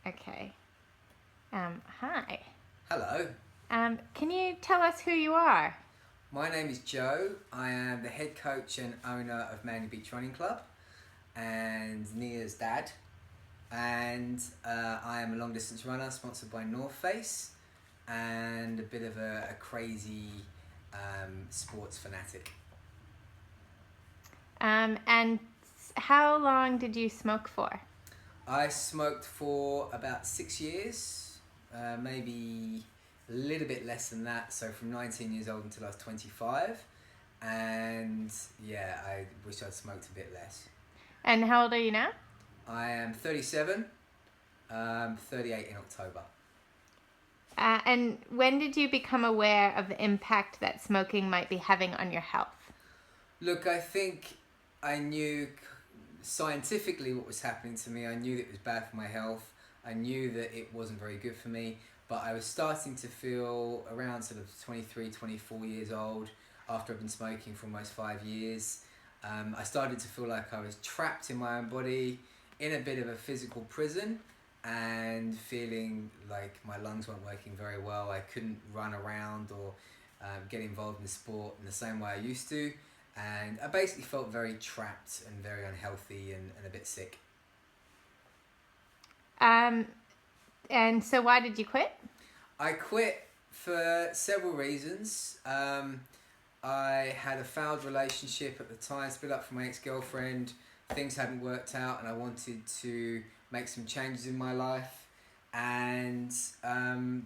Okay. Hi. Hello, Can you tell us who you are? my name is Joe. I am the head coach and owner of Manly Beach Running Club and Nia's dad. And I am a long distance runner sponsored by North Face and a bit of a crazy sports fanatic. And how long did you smoke for? I smoked for about 6 years, maybe a little bit less than that. So from 19 years old until I was 25. And yeah, I wish I'd smoked a bit less. And how old are you now? I am 37, 38 in October. And when did you become aware of the impact that smoking might be having on your health? Look, I think I knew scientifically what was happening to me. I knew that it was bad for my health. I knew that it wasn't very good for me. But I was starting to feel around sort of 23, 24 years old after I've been smoking for almost 5 years. I started to feel like I was trapped in my own body in a bit of a physical prison and feeling like my lungs weren't working very well. I couldn't run around or get involved in the sport in the same way I used to. And I basically felt very trapped and very unhealthy and a bit sick. And so why did you quit? I quit for several reasons. I had a failed relationship at the time, split up from my ex-girlfriend. Things hadn't worked out and I wanted to make some changes in my life. And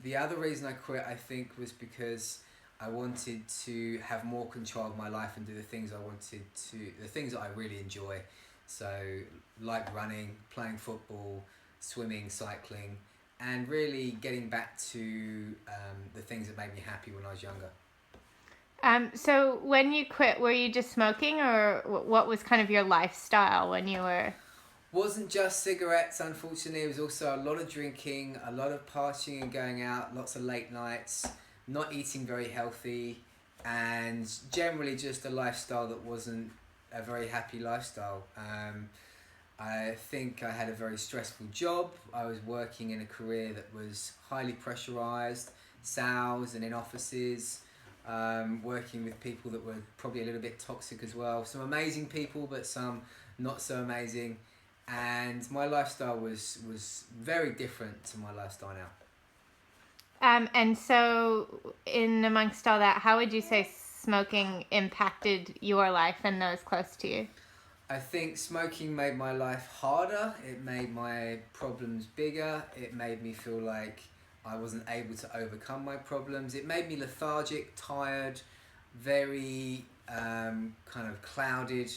the other reason I quit, I think, was because I wanted to have more control of my life and do the things the things that I really enjoy. So, like running, playing football, swimming, cycling, and really getting back to the things that made me happy when I was younger. So when you quit, were you just smoking, or what was kind of your lifestyle when you were... Wasn't just cigarettes, unfortunately. It was also a lot of drinking, a lot of partying and going out, lots of late nights, not eating very healthy, and generally just a lifestyle that wasn't a very happy lifestyle. I think I had a very stressful job. I was working in a career that was highly pressurized, sales and in offices, working with people that were probably a little bit toxic as well. Some amazing people, but some not so amazing. And my lifestyle was very different to my lifestyle now. And so in amongst all that, how would you say smoking impacted your life and those close to you? I think smoking made my life harder. It made my problems bigger. It made me feel like I wasn't able to overcome my problems. It made me lethargic, tired, very kind of clouded,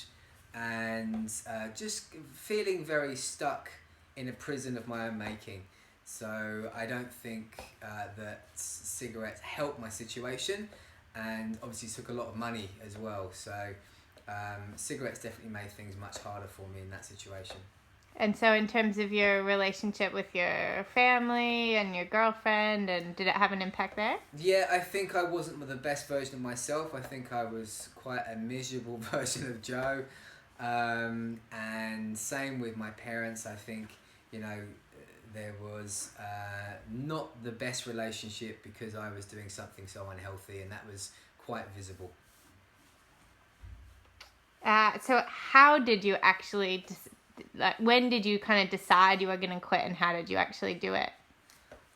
and just feeling very stuck in a prison of my own making. So I don't think that cigarettes helped my situation, and obviously took a lot of money as well. So cigarettes definitely made things much harder for me in that situation. And so in terms of your relationship with your family and your girlfriend, and did it have an impact there? Yeah, I think I wasn't the best version of myself. I think I was quite a miserable version of Joe. And same with my parents. I think, there was not the best relationship because I was doing something so unhealthy, and that was quite visible. So how did you actually, when did you kind of decide you were going to quit, and how did you actually do it?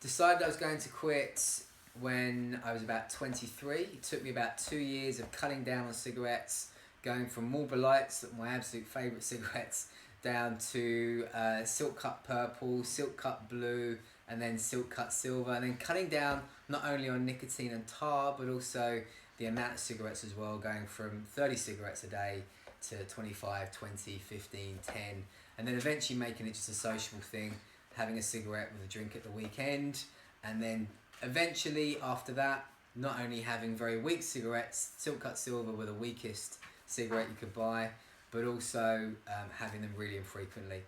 Decided I was going to quit when I was about 23. It took me about 2 years of cutting down on cigarettes, going from Marlboro Lights, my absolute favourite cigarettes, down to Silk Cut Purple, Silk Cut Blue, and then Silk Cut Silver, and then cutting down not only on nicotine and tar, but also the amount of cigarettes as well, going from 30 cigarettes a day to 25, 20, 15, 10, and then eventually making it just a sociable thing, having a cigarette with a drink at the weekend, and then eventually after that, not only having very weak cigarettes, Silk Cut Silver were the weakest cigarette you could buy, but also having them really infrequently.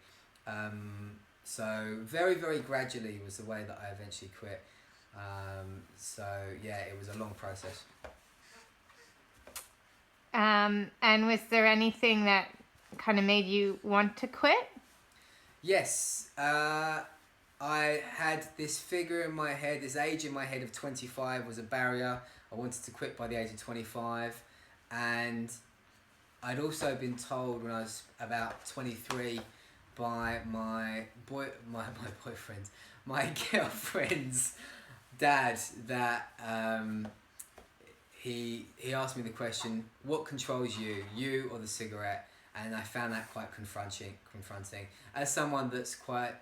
So very, very gradually was the way that I eventually quit. So yeah, it was a long process. And was there anything that kind of made you want to quit? Yes, I had this figure in my head, this age in my head of 25 was a barrier. I wanted to quit by the age of 25, and I'd also been told when I was about 23 by my girlfriend's dad that he asked me the question, what controls you or the cigarette? And I found that quite confronting. As someone that's quite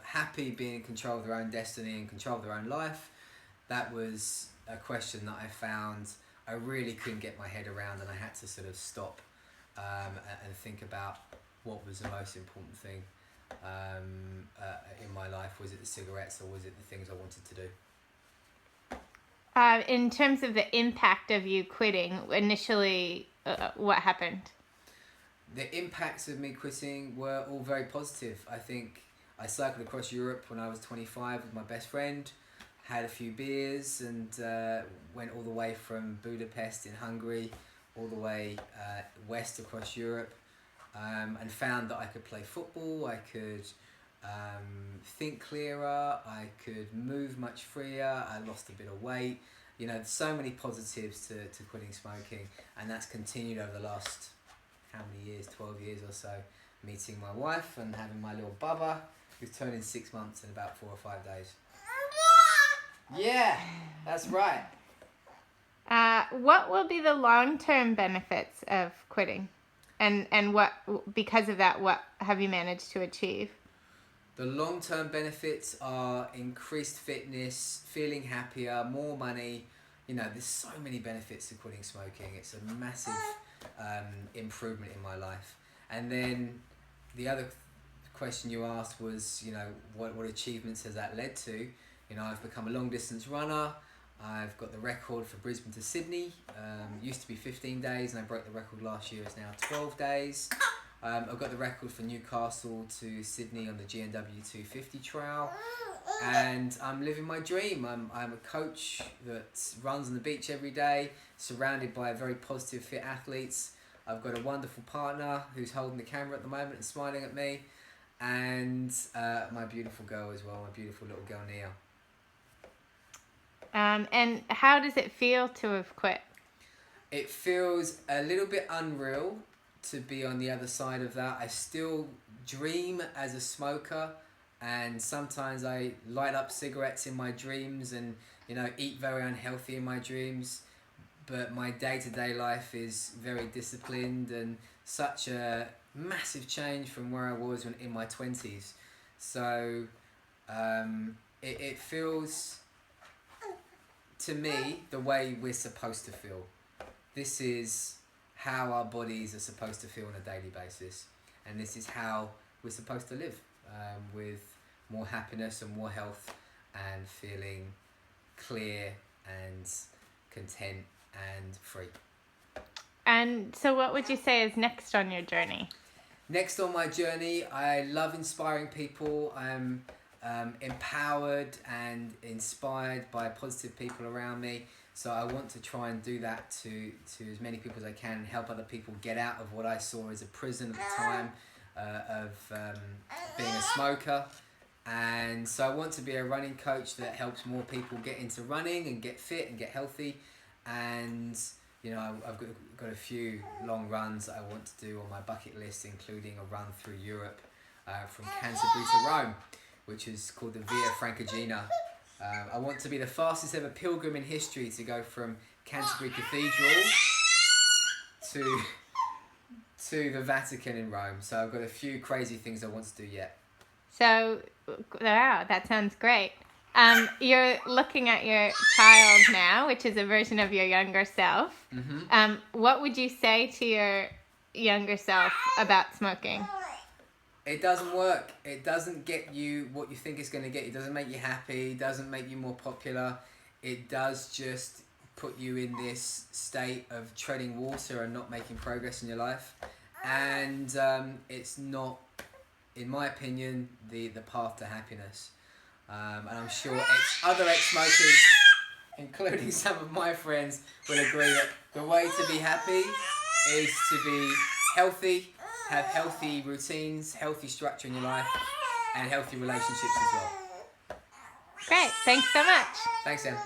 happy being in control of their own destiny and control of their own life, that was a question that I found I really couldn't get my head around, and I had to sort of stop and think about what was the most important thing in my life. Was it the cigarettes, or was it the things I wanted to do? In terms of the impact of you quitting, initially, what happened? The impacts of me quitting were all very positive. I think I cycled across Europe when I was 25 with my best friend, had a few beers, and went all the way from Budapest in Hungary all the way west across Europe, and found that I could play football, I could think clearer, I could move much freer, I lost a bit of weight. You know, so many positives to quitting smoking, and that's continued over the last, how many years, 12 years or so, meeting my wife and having my little Bubba, who's turning 6 months in about 4 or 5 days. Yeah, that's right. What will be the long-term benefits of quitting? And what, because of that, what have you managed to achieve? The long-term benefits are increased fitness, feeling happier, more money. You know, there's so many benefits to quitting smoking. It's a massive improvement in my life. And then the other question you asked was, you know, what achievements has that led to? You know, I've become a long-distance runner. I've got the record for Brisbane to Sydney. Used to be 15 days, and I broke the record last year. It's now 12 days. I've got the record for Newcastle to Sydney on the GNW 250 trail, and I'm living my dream. I'm a coach that runs on the beach every day, surrounded by very positive, fit athletes. I've got a wonderful partner who's holding the camera at the moment and smiling at me, and my beautiful girl as well, my beautiful little girl Nia. And how does it feel to have quit? It feels a little bit unreal to be on the other side of that. I still dream as a smoker, and sometimes I light up cigarettes in my dreams and, you know, eat very unhealthy in my dreams. But my day-to-day life is very disciplined, and such a massive change from where I was in my 20s. So it feels, to me, the way we're supposed to feel. This is how our bodies are supposed to feel on a daily basis, and this is how we're supposed to live, with more happiness and more health, and feeling clear and content and free. And so what would you say is next on your journey? Next on my journey, I love inspiring people. I'm empowered and inspired by positive people around me. So I want to try and do that to as many people as I can, and help other people get out of what I saw as a prison at the time of being a smoker. And so I want to be a running coach that helps more people get into running and get fit and get healthy. And, you know, I've got a few long runs that I want to do on my bucket list, including a run through Europe from Canterbury to Rome, which is called the Via Francigena. I want to be the fastest ever pilgrim in history to go from Canterbury Cathedral to the Vatican in Rome. So I've got a few crazy things I want to do yet. So, wow, that sounds great. You're looking at your child now, which is a version of your younger self. Mm-hmm. What would you say to your younger self about smoking? It doesn't work. It doesn't get you what you think it's going to get you. It doesn't make you happy. It doesn't make you more popular. It does just put you in this state of treading water and not making progress in your life. And it's not, in my opinion, the path to happiness. And I'm sure other ex-smokers, including some of my friends, will agree that the way to be happy is to be healthy, have healthy routines, healthy structure in your life, and healthy relationships as well. Great. Thanks so much. Thanks, Em.